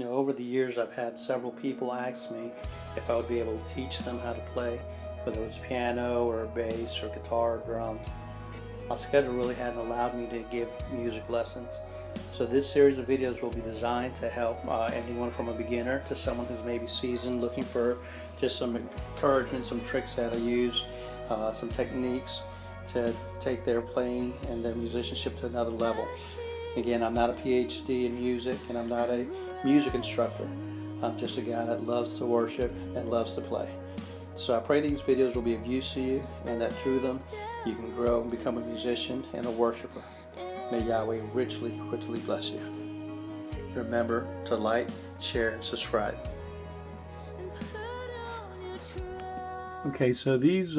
Over the years, I've had several people ask me if I would be able to teach them how to play, whether it was piano or bass or guitar or drums. My schedule really hadn't allowed me to give music lessons. So this series of videos will be designed to help anyone from a beginner to someone who's maybe seasoned, looking for just some encouragement, some tricks that I use, some techniques to take their playing and their musicianship to another level. Again, I'm not a PhD in music and I'm not a music instructor. I'm just a guy that loves to worship and loves to play. So I pray these videos will be of use to you and that through them you can grow and become a musician and a worshiper. May Yahweh richly bless you. Remember to like, share, and subscribe. Okay, so these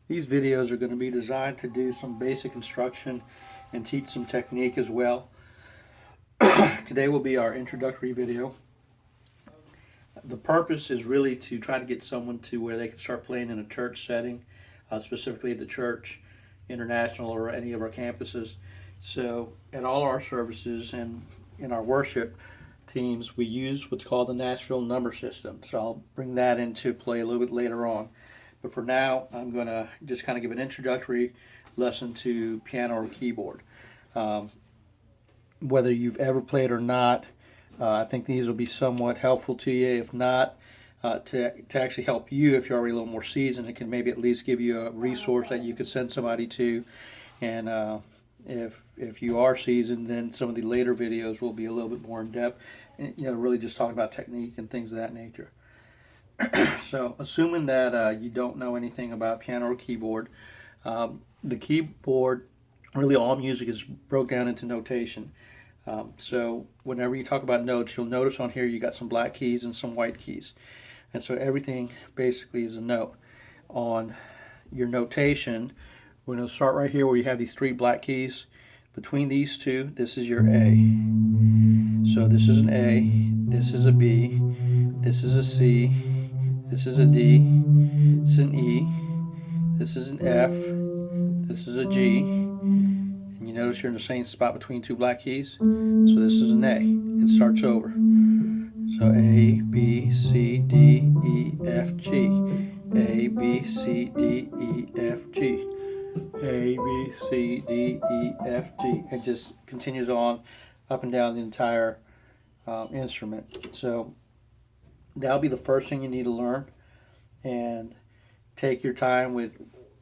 videos are going to be designed to do some basic instruction and teach some technique as well. Today will be our introductory video. The purpose is really to try to get someone to where they can start playing in a church setting, specifically at the church, International, or any of our campuses. So at all our services and in our worship teams, we use what's called the Nashville number system. So I'll bring that into play a little bit later on. But for now, I'm going to just kind of give an introductory lesson to piano or keyboard. Whether you've ever played or not, I think these will be somewhat helpful to you. If not, to actually help you if you're already a little more seasoned, it can maybe at least give you a resource that you could send somebody to. And if you are seasoned, then some of the later videos will be a little bit more in depth, really just talking about technique and things of that nature. So assuming that you don't know anything about piano or keyboard, the keyboard, really all music is broke down into notation. So whenever you talk about notes, you'll notice on here you got some black keys and some white keys. And so everything basically is a note. On your notation, we're going to start right here where you have these three black keys. Between these two, this is your A. So this is an A, this is a B, this is a C, this is a D, this is an E, this is an F, this is a G, and you notice you're in the same spot between two black keys. So this is an A. It starts over. So A, B, C, D, E, F, G. A, B, C, D, E, F, G. A, B, C, D, E, F, G. It just continues on up and down the entire instrument. So that'll be the first thing you need to learn, and take your time with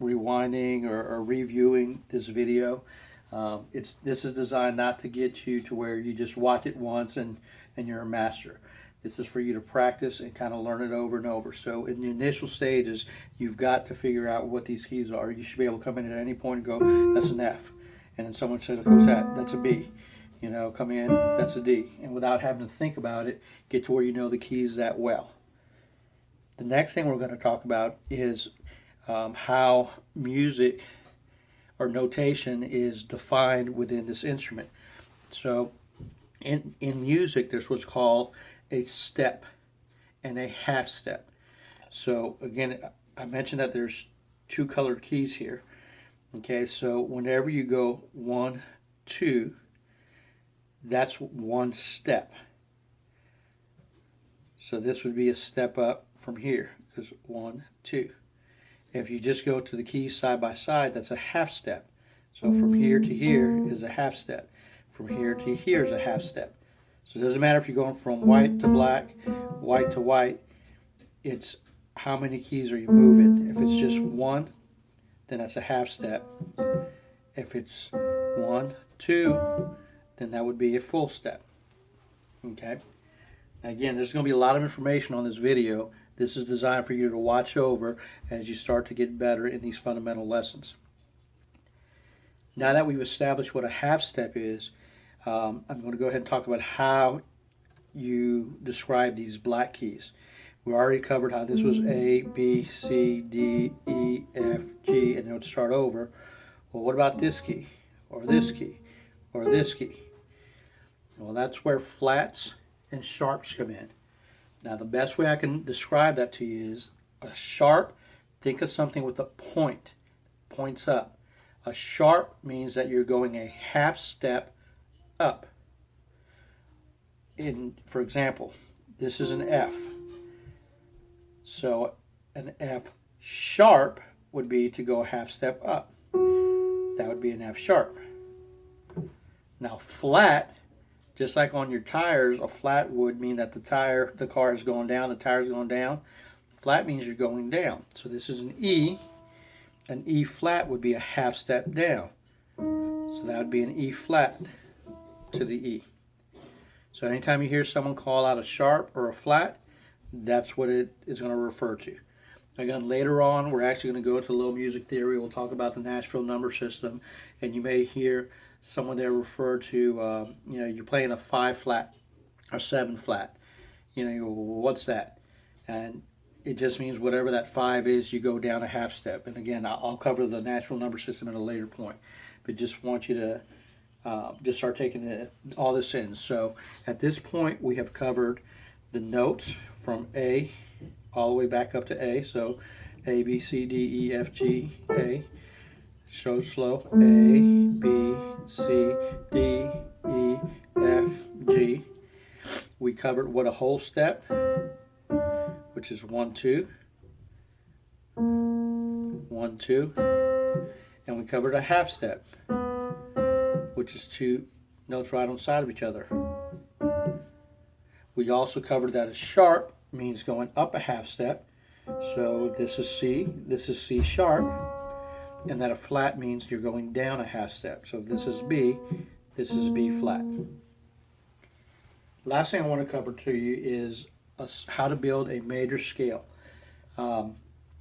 rewinding or reviewing this video. This is designed not to get you to where you just watch it once and you're a master. This is for you to practice and kind of learn it over and over. So in the initial stages, you've got to figure out what these keys are. You should be able to come in at any point and go, that's an F. And then someone said, what's that? That's a B. Come in, that's a D. And without having to think about it, get to where you know the keys that well. The next thing we're going to talk about is how music or notation is defined within this instrument. So in music, there's what's called a step and a half step. So again, I mentioned that there's two colored keys here. Okay, so whenever you go 1, 2, that's one step. So this would be a step up from here, because 1, 2. If you just go to the keys side by side, that's a half step. So from here to here is a half step. From here to here is a half step. So it doesn't matter if you're going from white to black, white to white. It's how many keys are you moving. If it's just one, then that's a half step. If it's 1, 2, then that would be a full step. Okay? Again, there's going to be a lot of information on this video. This is designed for you to watch over as you start to get better in these fundamental lessons. Now that we've established what a half step is, I'm going to go ahead and talk about how you describe these black keys. We already covered how this was A, B, C, D, E, F, G, and then it would start over. Well, what about this key, or this key, or this key? Well, that's where flats and sharps come in. Now, the best way I can describe that to you is a sharp. Think of something with a point, points up. A sharp means that you're going a half step up. for example, this is an F. So an F sharp would be to go a half step up. That would be an F sharp. Now flat, just like on your tires, a flat would mean that the car is going down, the tire is going down. Flat means you're going down. So this is an E. An E flat would be a half step down. So that would be an E flat to the E. So anytime you hear someone call out a sharp or a flat, that's what it is going to refer to. Again, later on, we're actually going to go into low music theory. We'll talk about the Nashville number system, and you may hear someone there refer to, you're playing a 5 flat or 7 flat. You go, well, what's that? And it just means whatever that 5 is, you go down a half step. And again, I'll cover the Nashville number system at a later point, but just want you to just start taking all this in. So at this point, we have covered the notes from A all the way back up to A. So A, B, C, D, E, F, G, A. So slow. A, B, C, D, E, F, G. We covered what a whole step, which is 1, 2. 1, 2. And we covered a half step, which is 2 notes right on the side of each other. We also covered that a sharp means going up a half step. So this is C sharp. And that a flat means you're going down a half step. So if this is B flat. Last thing I want to cover to you is how to build a major scale.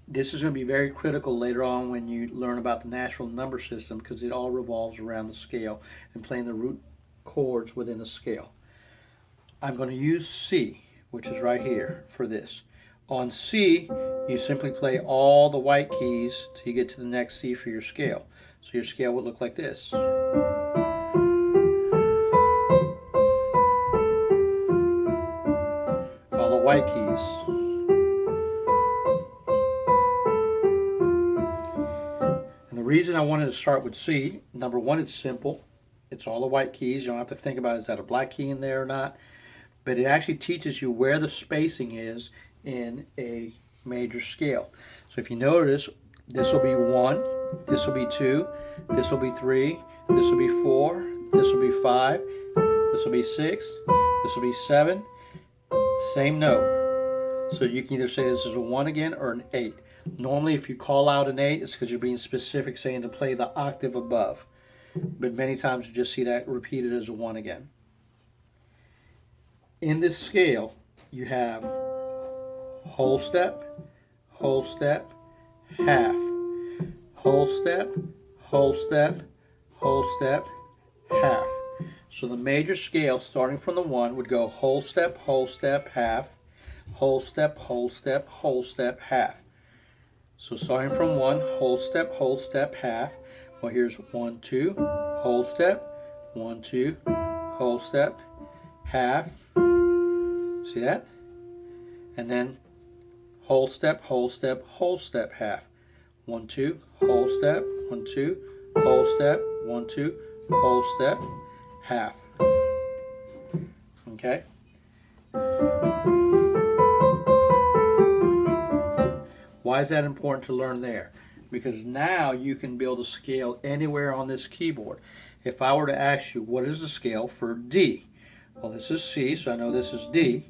This is going to be very critical later on when you learn about the Nashville number system, because it all revolves around the scale and playing the root chords within a scale. I'm going to use C, which is right here, for this. On C, you simply play all the white keys till you get to the next C for your scale. So your scale would look like this. All the white keys. And the reason I wanted to start with C, number one, it's simple. It's all the white keys. You don't have to think about, is that a black key in there or not? But it actually teaches you where the spacing is in a major scale. So if you notice, this will be 1, this will be 2, this will be 3, this will be 4, this will be 5, this will be 6, this will be 7, same note. So you can either say this is a 1 again or an 8. Normally if you call out an 8, it's because you're being specific, saying to play the octave above. But many times you just see that repeated as a 1 again. In this scale, you have whole step, half, whole step, whole step, half. So the major scale, starting from the 1, would go whole step, half, whole step, half. So starting from 1, whole step, half. Well, here's 1, 2, whole step, 1, 2, whole step, half. See that? And then whole step, half. 1, 2, whole step, 1, 2, whole step, 1, 2, whole step, half. Okay? Why is that important to learn there? Because now you can build a scale anywhere on this keyboard. If I were to ask you, what is the scale for D? Well, this is C, so I know this is D.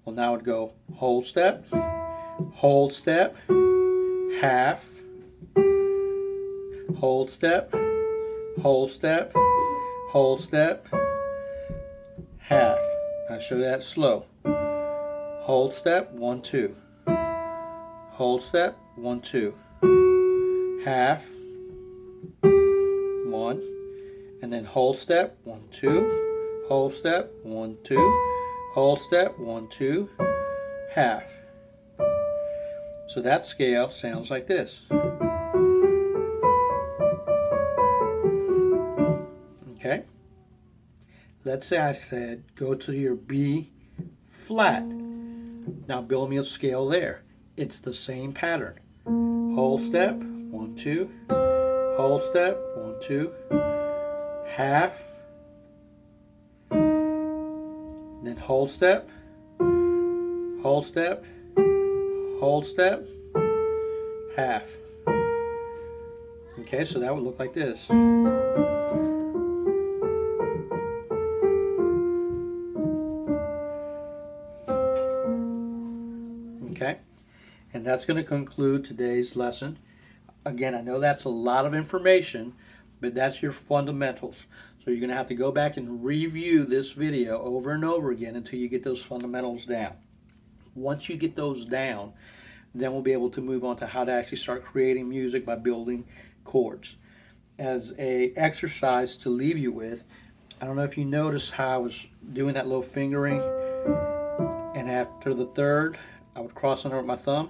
Well, now it would go whole step, half, whole step, half. I'll show that slow. Whole step, 1, 2. Whole step, 1, 2. Half, 1. And then whole step, 1, 2. Whole step, 1, 2. Whole step, 1, 2. Half. So that scale sounds like this. Okay? Let's say I said go to your B flat. Now build me a scale there. It's the same pattern. Whole step, 1, 2. Whole step, 1, 2. Half. then hold step, hold step, hold step, half. Okay, so that would look like this. Okay, and that's going to conclude today's lesson. Again, I know that's a lot of information, but that's your fundamentals. So you're going to have to go back and review this video over and over again until you get those fundamentals down. Once you get those down, then we'll be able to move on to how to actually start creating music by building chords. As a exercise to leave you with, I don't know if you noticed how I was doing that little fingering, and after the third, I would cross under with my thumb.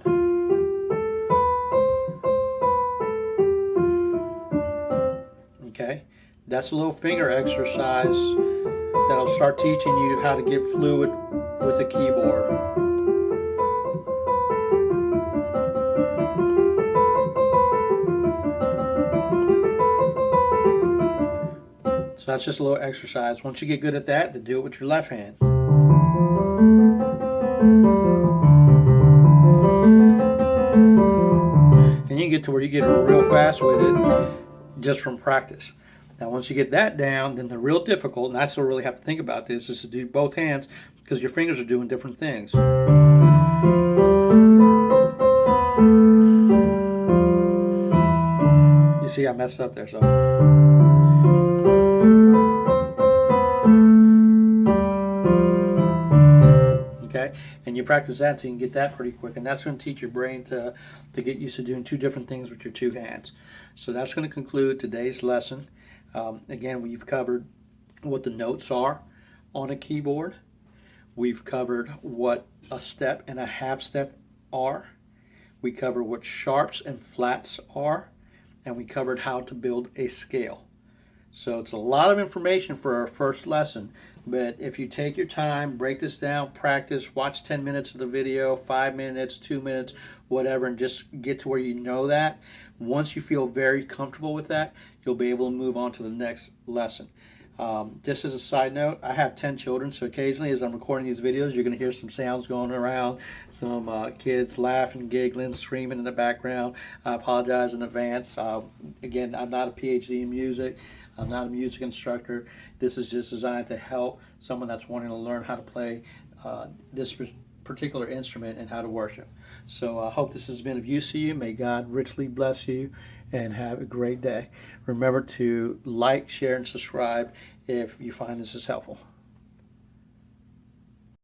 Okay, that's a little finger exercise that'll start teaching you how to get fluid with the keyboard. So that's just a little exercise. Once you get good at that, then do it with your left hand. And you get to where you get real fast with it just from practice. Now once you get that down, then the real difficult, and that's what you really have to think about this, is to do both hands because your fingers are doing different things. You see I messed up there, so. Okay, and you practice that until you can get that pretty quick, and that's going to teach your brain to get used to doing two different things with your two hands. So that's going to conclude today's lesson. Again, we've covered what the notes are on a keyboard. We've covered what a step and a half step are. We covered what sharps and flats are, and we covered how to build a scale. So it's a lot of information for our first lesson, but if you take your time, break this down, practice, watch 10 minutes of the video, 5 minutes, 2 minutes, whatever, and just get to where you know that. Once you feel very comfortable with that, you'll be able to move on to the next lesson. Just as a side note, I have 10 children, so occasionally as I'm recording these videos, you're going to hear some sounds going around, some kids laughing, giggling, screaming in the background. I apologize in advance. Again, I'm not a PhD in music. I'm not a music instructor. This is just designed to help someone that's wanting to learn how to play this particular instrument and how to worship. So I hope this has been of use to you. May God richly bless you and have a great day. Remember to like, share, and subscribe if you find this is helpful.